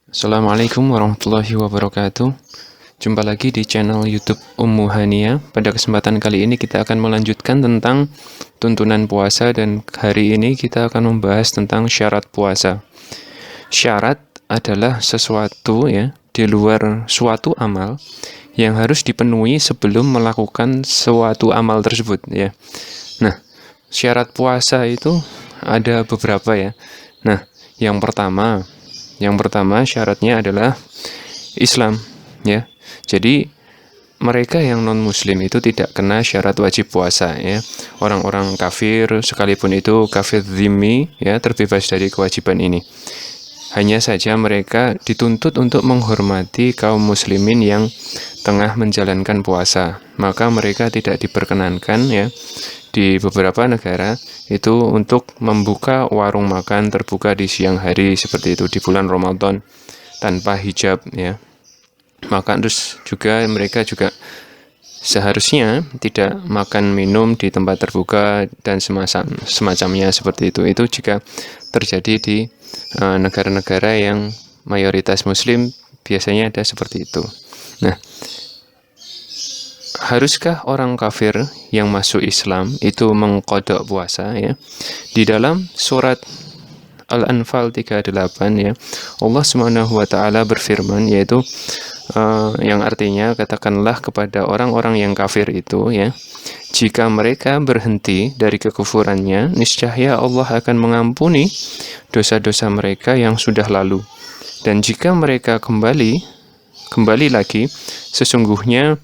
Assalamualaikum warahmatullahi wabarakatuh. Jumpa lagi di channel YouTube Ummu Hania. Pada kesempatan kali ini kita akan melanjutkan tentang tuntunan puasa, dan hari ini kita akan membahas tentang syarat puasa. Syarat adalah sesuatu di luar suatu amal yang harus dipenuhi sebelum melakukan suatu amal tersebut ya. Nah, syarat puasa itu ada beberapa ya. Nah, yang pertama syaratnya adalah Islam ya. Jadi mereka yang non muslim itu tidak kena syarat wajib puasa ya. Orang-orang kafir sekalipun itu kafir zimmi ya, terbebas dari kewajiban ini. Hanya saja mereka dituntut untuk menghormati kaum muslimin yang tengah menjalankan puasa. Maka mereka tidak diperkenankan ya di beberapa negara itu untuk membuka warung makan terbuka di siang hari seperti itu di bulan Ramadan tanpa hijab ya. Maka terus juga mereka juga seharusnya tidak makan minum di tempat terbuka dan semacamnya seperti itu. Itu jika terjadi di negara-negara yang mayoritas muslim, biasanya ada seperti itu. Nah, haruskah orang kafir yang masuk Islam itu mengqadha puasa ya? Di dalam surat Al-Anfal 38 ya, Allah Subhanahu wa taala berfirman, yaitu yang artinya, katakanlah kepada orang-orang yang kafir itu ya, jika mereka berhenti dari kekufurannya, niscaya Allah akan mengampuni dosa-dosa mereka yang sudah lalu. Dan jika mereka kembali lagi, sesungguhnya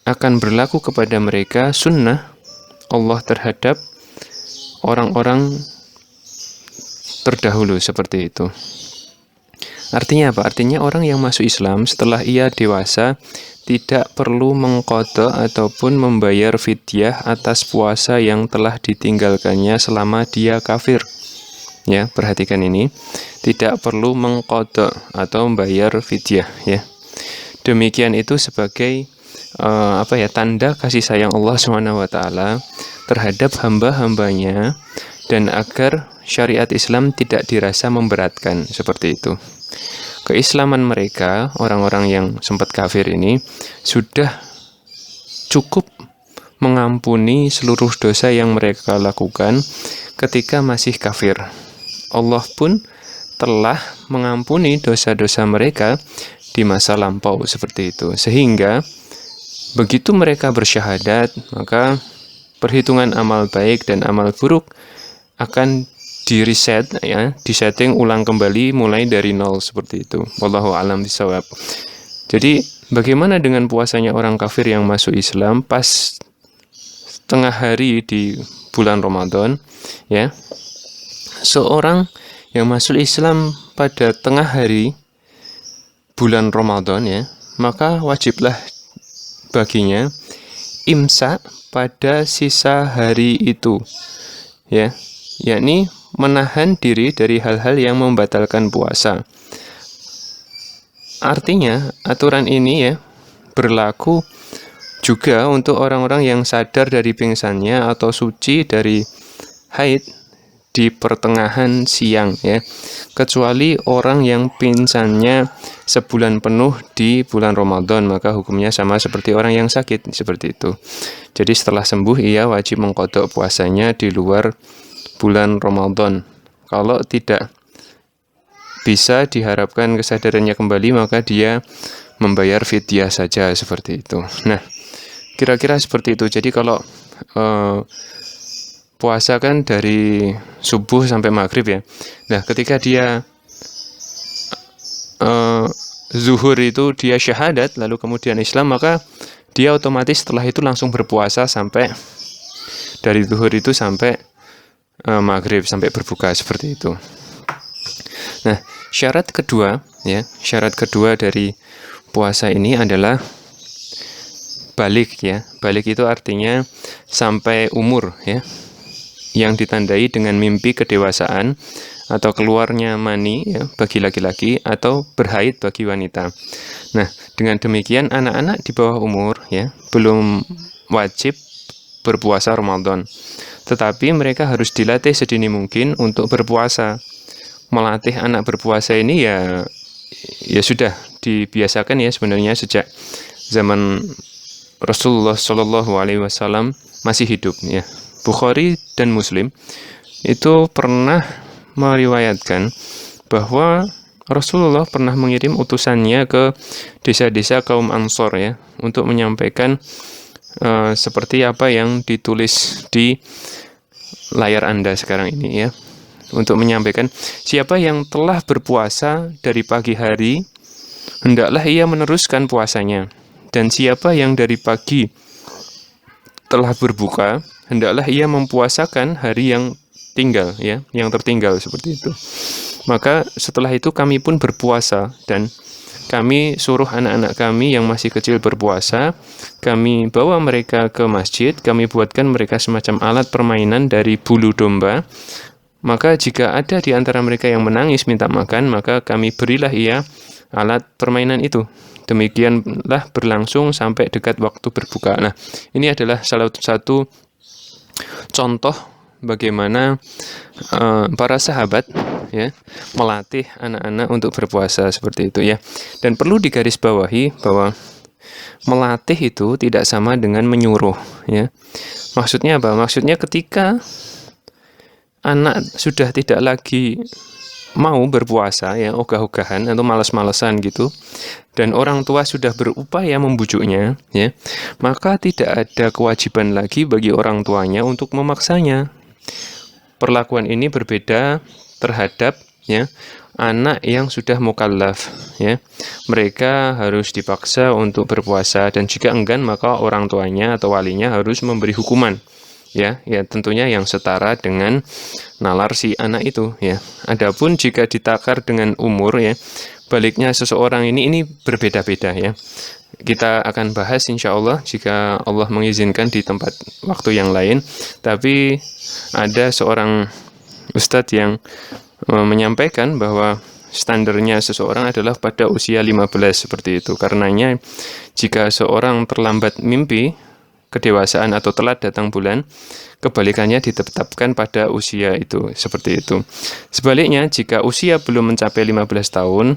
akan berlaku kepada mereka sunnah Allah terhadap orang-orang terdahulu seperti itu. Artinya apa? Artinya orang yang masuk Islam setelah ia dewasa tidak perlu mengqadha ataupun membayar fidyah atas puasa yang telah ditinggalkannya selama dia kafir. Ya, perhatikan ini. Tidak perlu mengqadha atau membayar fidyah ya. Demikian itu sebagai tanda kasih sayang Allah SWT terhadap hamba-hambanya, dan agar syariat Islam tidak dirasa memberatkan seperti itu. Keislaman mereka, orang-orang yang sempat kafir ini, sudah cukup mengampuni seluruh dosa yang mereka lakukan ketika masih kafir. Allah pun telah mengampuni dosa-dosa mereka di masa lampau seperti itu. Sehingga begitu mereka bersyahadat, maka perhitungan amal baik dan amal buruk akan di-reset ya, disetting ulang kembali mulai dari nol seperti itu. Wallahu a'lam bishawab. Jadi bagaimana dengan puasanya orang kafir yang masuk Islam pas tengah hari di bulan Ramadan ya? Seorang yang masuk Islam pada tengah hari bulan Ramadan ya, maka wajiblah baginya imsak pada sisa hari itu ya, yakni menahan diri dari hal-hal yang membatalkan puasa. Artinya aturan ini ya berlaku juga untuk orang-orang yang sadar dari pingsannya atau suci dari haid di pertengahan siang ya, kecuali orang yang pingsannya sebulan penuh di bulan Ramadan, maka hukumnya sama seperti orang yang sakit seperti itu. Jadi setelah sembuh ia wajib mengqadha puasanya di luar bulan Ramadan. Kalau tidak bisa diharapkan kesadarannya kembali, maka dia membayar fidyah saja seperti itu. Nah, kira-kira seperti itu. Jadi kalau puasa kan dari subuh sampai maghrib ya. Nah, ketika dia zuhur itu dia syahadat, lalu kemudian Islam, maka dia otomatis setelah itu langsung berpuasa sampai dari zuhur itu sampai maghrib, sampai berbuka seperti itu. Nah, syarat kedua dari puasa ini adalah balik ya. Balik itu artinya sampai umur ya, yang ditandai dengan mimpi kedewasaan atau keluarnya mani ya bagi laki-laki atau berhaid bagi wanita. Nah, dengan demikian anak-anak di bawah umur ya belum wajib berpuasa Ramadan. Tetapi mereka harus dilatih sedini mungkin untuk berpuasa. Melatih anak berpuasa ini ya ya sudah dibiasakan ya sebenarnya sejak zaman Rasulullah Shallallahu Alaihi Wasallam masih hidup ya. Bukhari dan Muslim itu pernah meriwayatkan bahwa Rasulullah pernah mengirim utusannya ke desa-desa kaum Ansor ya untuk menyampaikan seperti apa yang ditulis di layar Anda sekarang ini ya, untuk menyampaikan siapa yang telah berpuasa dari pagi hari hendaklah ia meneruskan puasanya, dan siapa yang dari pagi telah berbuka hendaklah ia mempuasakan hari yang tinggal ya, yang tertinggal seperti itu. Maka setelah itu kami pun berpuasa, dan kami suruh anak-anak kami yang masih kecil berpuasa, kami bawa mereka ke masjid, kami buatkan mereka semacam alat permainan dari bulu domba. Maka jika ada di antara mereka yang menangis minta makan, maka kami berilah ia alat permainan itu. Demikianlah berlangsung sampai dekat waktu berbuka. Nah, ini adalah salah satu contoh bagaimana para sahabat ya melatih anak-anak untuk berpuasa seperti itu ya. Dan perlu digarisbawahi bahwa melatih itu tidak sama dengan menyuruh ya. Maksudnya apa? Maksudnya ketika anak sudah tidak lagi mau berpuasa ya, ogah-ogahan atau malas-malesan gitu, dan orang tua sudah berupaya membujuknya ya, maka tidak ada kewajiban lagi bagi orang tuanya untuk memaksanya. Perlakuan ini berbeda terhadap ya anak yang sudah mukallaf ya. Mereka harus dipaksa untuk berpuasa, dan jika enggan maka orang tuanya atau walinya harus memberi hukuman ya tentunya yang setara dengan nalar si anak itu ya. Adapun jika ditakar dengan umur ya, baliknya seseorang ini berbeda-beda ya. Kita akan bahas insya Allah jika Allah mengizinkan di tempat waktu yang lain. Tapi ada seorang ustadz yang menyampaikan bahwa standarnya seseorang adalah pada usia 15 seperti itu. Karenanya jika seorang terlambat mimpi kedewasaan atau telat datang bulan, kebalikannya ditetapkan pada usia itu, seperti itu. Sebaliknya, jika usia belum mencapai 15 tahun,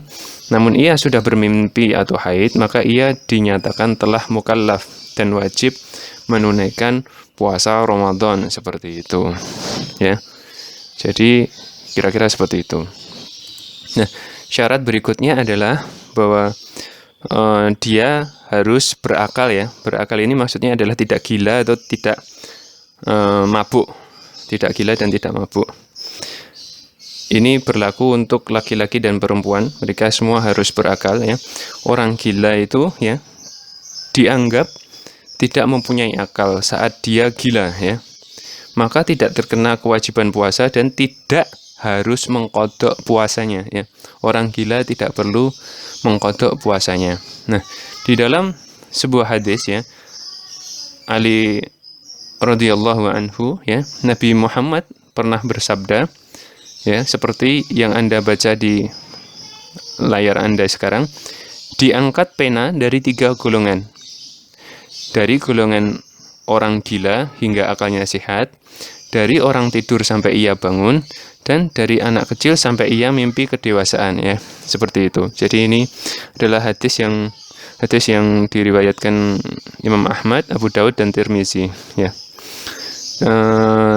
namun ia sudah bermimpi atau haid, maka ia dinyatakan telah mukallaf dan wajib menunaikan puasa Ramadan, seperti itu. Ya. Jadi, kira-kira seperti itu. Nah, syarat berikutnya adalah bahwa dia harus berakal ya. Berakal ini maksudnya adalah tidak gila atau tidak mabuk. Tidak gila dan tidak mabuk. Ini berlaku untuk laki-laki dan perempuan. Mereka semua harus berakal ya. Orang gila itu ya dianggap tidak mempunyai akal saat dia gila ya. Maka tidak terkena kewajiban puasa dan tidak harus mengkodok puasanya ya. Orang gila tidak perlu mengkodok puasanya. Nah, di dalam sebuah hadis ya, Ali radhiyallahu anhu ya, Nabi Muhammad pernah bersabda ya, seperti yang Anda baca di layar Anda sekarang, diangkat pena dari 3 golongan. Dari golongan orang gila hingga akalnya sehat, dari orang tidur sampai ia bangun, dan dari anak kecil sampai ia mimpi kedewasaan ya, seperti itu. Jadi ini adalah hadis yang diriwayatkan Imam Ahmad, Abu Daud dan Tirmizi ya.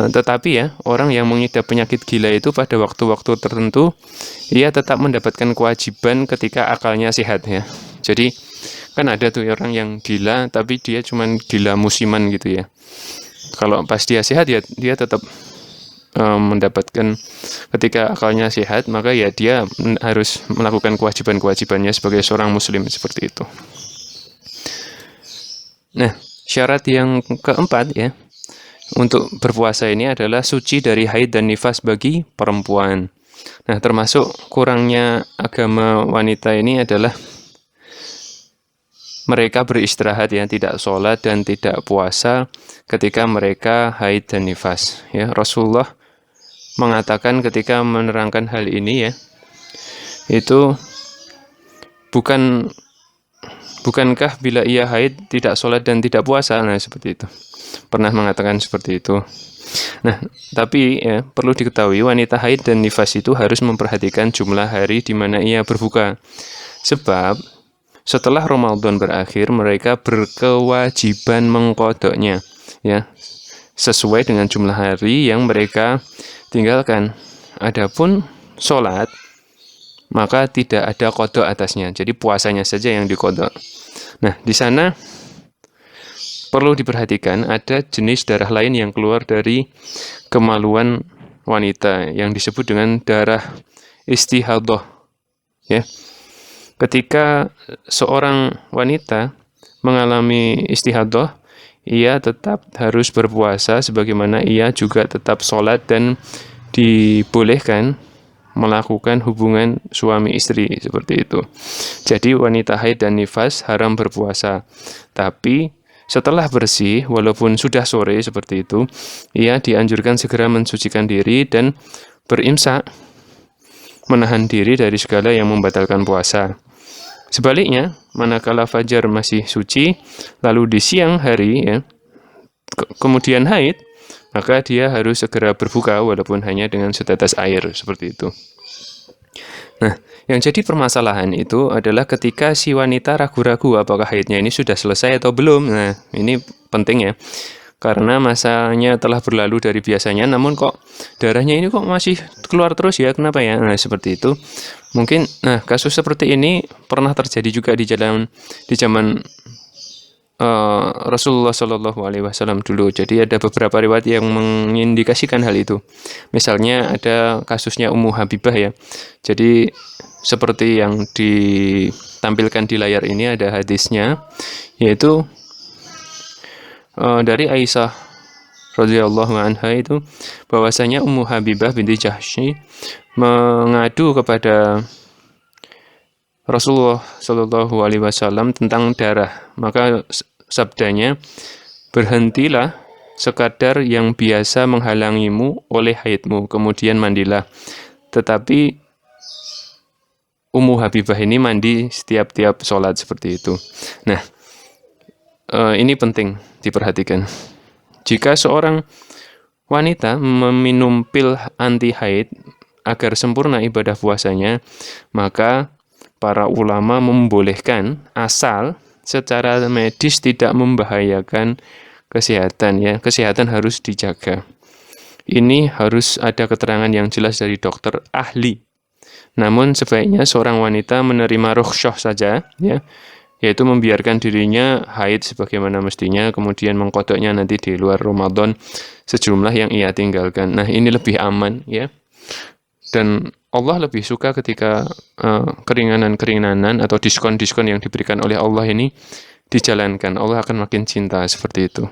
Tetapi ya, orang yang mengidap penyakit gila itu pada waktu-waktu tertentu ia tetap mendapatkan kewajiban ketika akalnya sehat ya. Jadi kan ada tuh orang yang gila tapi dia cuman gila musiman gitu ya. Kalau pas dia sehat ya dia tetap mendapatkan, ketika akalnya sehat maka ya dia harus melakukan kewajiban-kewajibannya sebagai seorang muslim, seperti itu. Nah, syarat yang keempat ya untuk berpuasa ini adalah suci dari haid dan nifas bagi perempuan. Nah, termasuk kurangnya agama wanita ini adalah mereka beristirahat ya, tidak sholat dan tidak puasa ketika mereka haid dan nifas ya. Rasulullah mengatakan ketika menerangkan hal ini ya, itu bukan Bukankah bila ia haid tidak sholat dan tidak puasa? Nah, seperti itu. Pernah mengatakan seperti itu. Nah, tapi ya, perlu diketahui wanita haid dan nifas itu harus memperhatikan jumlah hari di mana ia berbuka. Sebab setelah Ramadan berakhir, mereka berkewajiban mengkodoknya, ya, sesuai dengan jumlah hari yang mereka tinggalkan. Adapun sholat, maka tidak ada kodok atasnya. Jadi puasanya saja yang dikodok. Nah, di sana perlu diperhatikan ada jenis darah lain yang keluar dari kemaluan wanita yang disebut dengan darah istihadah. Ya. Ketika seorang wanita mengalami istihadah, ia tetap harus berpuasa sebagaimana ia juga tetap sholat dan dibolehkan melakukan hubungan suami istri seperti itu. Jadi wanita haid dan nifas haram berpuasa. Tapi setelah bersih, walaupun sudah sore seperti itu, ia dianjurkan segera mensucikan diri dan berimsak, menahan diri dari segala yang membatalkan puasa. Sebaliknya, manakala fajar masih suci, lalu di siang hari, ya, kemudian haid, maka dia harus segera berbuka walaupun hanya dengan setetes air, seperti itu. Nah, yang jadi permasalahan itu adalah ketika si wanita ragu-ragu apakah haidnya ini sudah selesai atau belum. Nah, ini penting ya. Karena masanya telah berlalu dari biasanya, namun kok darahnya ini kok masih keluar terus ya, kenapa ya? Nah, seperti itu. Mungkin, kasus seperti ini pernah terjadi juga di zaman Rasulullah Shallallahu Alaihi Wasallam dulu. Jadi ada beberapa riwayat yang mengindikasikan hal itu. Misalnya ada kasusnya Ummu Habibah ya. Jadi seperti yang ditampilkan di layar ini ada hadisnya, yaitu dari Aisyah radhiyallahu anha itu bahwasanya Ummu Habibah binti Jahsy mengadu kepada Rasulullah Shallallahu Alaihi Wasallam tentang darah. Maka sabdanya, berhentilah sekadar yang biasa menghalangimu oleh haidmu, kemudian mandilah. Tetapi Ummu Habibah ini mandi setiap sholat seperti itu. Nah, ini penting diperhatikan. Jika seorang wanita meminum pil anti haid agar sempurna ibadah puasanya, maka para ulama membolehkan asal secara medis tidak membahayakan kesehatan ya. Kesehatan harus dijaga. Ini harus ada keterangan yang jelas dari dokter ahli. Namun sebaiknya seorang wanita menerima rukhsah saja ya, yaitu membiarkan dirinya haid sebagaimana mestinya, kemudian mengkodoknya nanti di luar Ramadan sejumlah yang ia tinggalkan. Nah, ini lebih aman ya. Dan Allah lebih suka ketika keringanan-keringanan atau diskon-diskon yang diberikan oleh Allah ini dijalankan. Allah akan makin cinta seperti itu.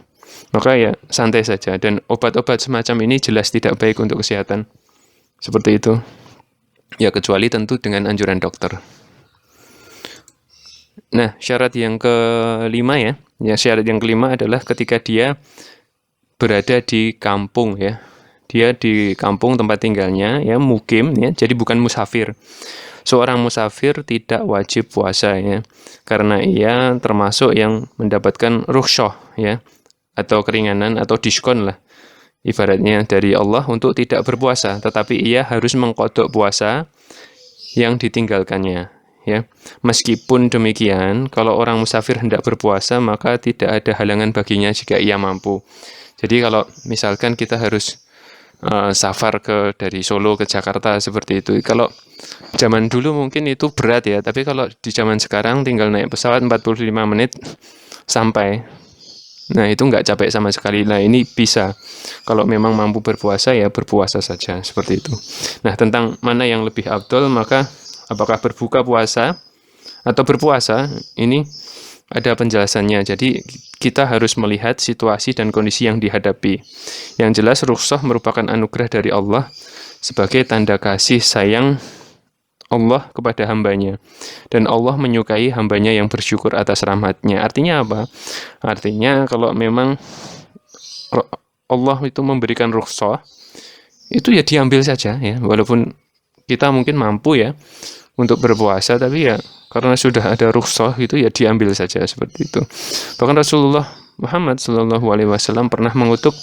Maka ya santai saja. Dan obat-obat semacam ini jelas tidak baik untuk kesehatan. Seperti itu. Ya kecuali tentu dengan anjuran dokter. Nah, syarat yang kelima ya. Ya, syarat yang kelima adalah ketika dia berada di kampung ya. Dia di kampung tempat tinggalnya ya, mukim ya, jadi bukan musafir. Seorang musafir tidak wajib puasa ya, karena ia termasuk yang mendapatkan rukhsah ya, atau keringanan atau diskon lah ibaratnya dari Allah untuk tidak berpuasa, tetapi ia harus mengkodok puasa yang ditinggalkannya ya. Meskipun demikian, kalau orang musafir hendak berpuasa maka tidak ada halangan baginya jika ia mampu. Jadi kalau misalkan kita harus safar dari Solo ke Jakarta seperti itu. Kalau zaman dulu mungkin itu berat ya, tapi kalau di zaman sekarang tinggal naik pesawat 45 menit sampai. Nah, itu nggak capek sama sekali. Nah, ini bisa. Kalau memang mampu berpuasa ya berpuasa saja seperti itu. Nah, tentang mana yang lebih afdol, maka apakah berbuka puasa atau berpuasa, ini ada penjelasannya. Jadi kita harus melihat situasi dan kondisi yang dihadapi. Yang jelas rukhsah merupakan anugerah dari Allah sebagai tanda kasih sayang Allah kepada hambanya. Dan Allah menyukai hambanya yang bersyukur atas rahmatnya. Artinya apa? Artinya kalau memang Allah itu memberikan rukhsah, itu ya diambil saja ya. Walaupun kita mungkin mampu ya untuk berpuasa, tapi ya karena sudah ada rukhsah itu ya diambil saja seperti itu. Bahkan Rasulullah Muhammad SAW pernah mengutuk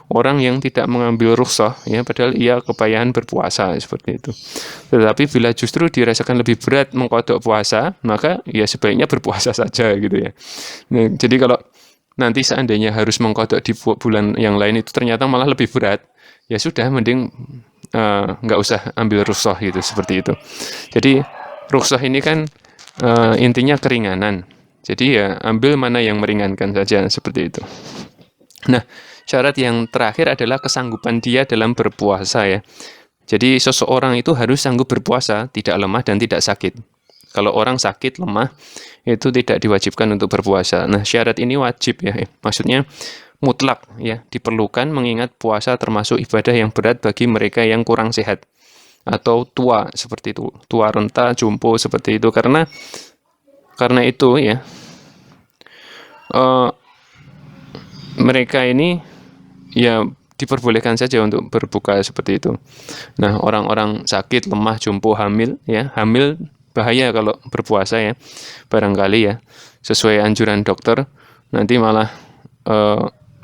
orang yang tidak mengambil rukhsah, ya, padahal ia kepayahan berpuasa seperti itu. Tetapi bila justru dirasakan lebih berat mengkodok puasa, maka ya sebaiknya berpuasa saja gitu ya. Nah, jadi kalau nanti seandainya harus mengkodok di bulan yang lain itu ternyata malah lebih berat, ya sudah, mending nggak usah ambil rukhsah gitu, seperti itu. Jadi rukhsah ini kan intinya keringanan. Jadi ya ambil mana yang meringankan saja, seperti itu. Nah, syarat yang terakhir adalah kesanggupan dia dalam berpuasa ya. Jadi seseorang itu harus sanggup berpuasa, tidak lemah dan tidak sakit. Kalau orang sakit, lemah, itu tidak diwajibkan untuk berpuasa. Nah, syarat ini wajib ya. Maksudnya mutlak ya, diperlukan mengingat puasa termasuk ibadah yang berat bagi mereka yang kurang sehat atau tua seperti itu, tua renta, jompo seperti itu. Karena itu ya, mereka ini ya diperbolehkan saja untuk berbuka seperti itu. Nah, orang-orang sakit, lemah, jompo, hamil ya, hamil bahaya kalau berpuasa ya, barangkali ya, sesuai anjuran dokter, nanti malah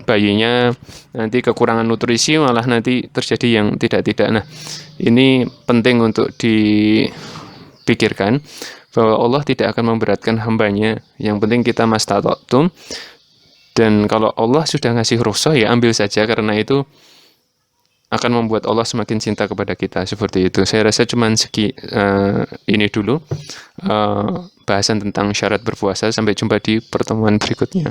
bayinya nanti kekurangan nutrisi, malah nanti terjadi yang tidak-tidak. Nah, ini penting untuk dipikirkan bahwa Allah tidak akan memberatkan hambanya. Yang penting kita mastata'tum. Dan kalau Allah sudah ngasih rukhsah ya ambil saja, karena itu akan membuat Allah semakin cinta kepada kita, seperti itu. Saya rasa cuman ini dulu bahasan tentang syarat berpuasa. Sampai jumpa di pertemuan berikutnya.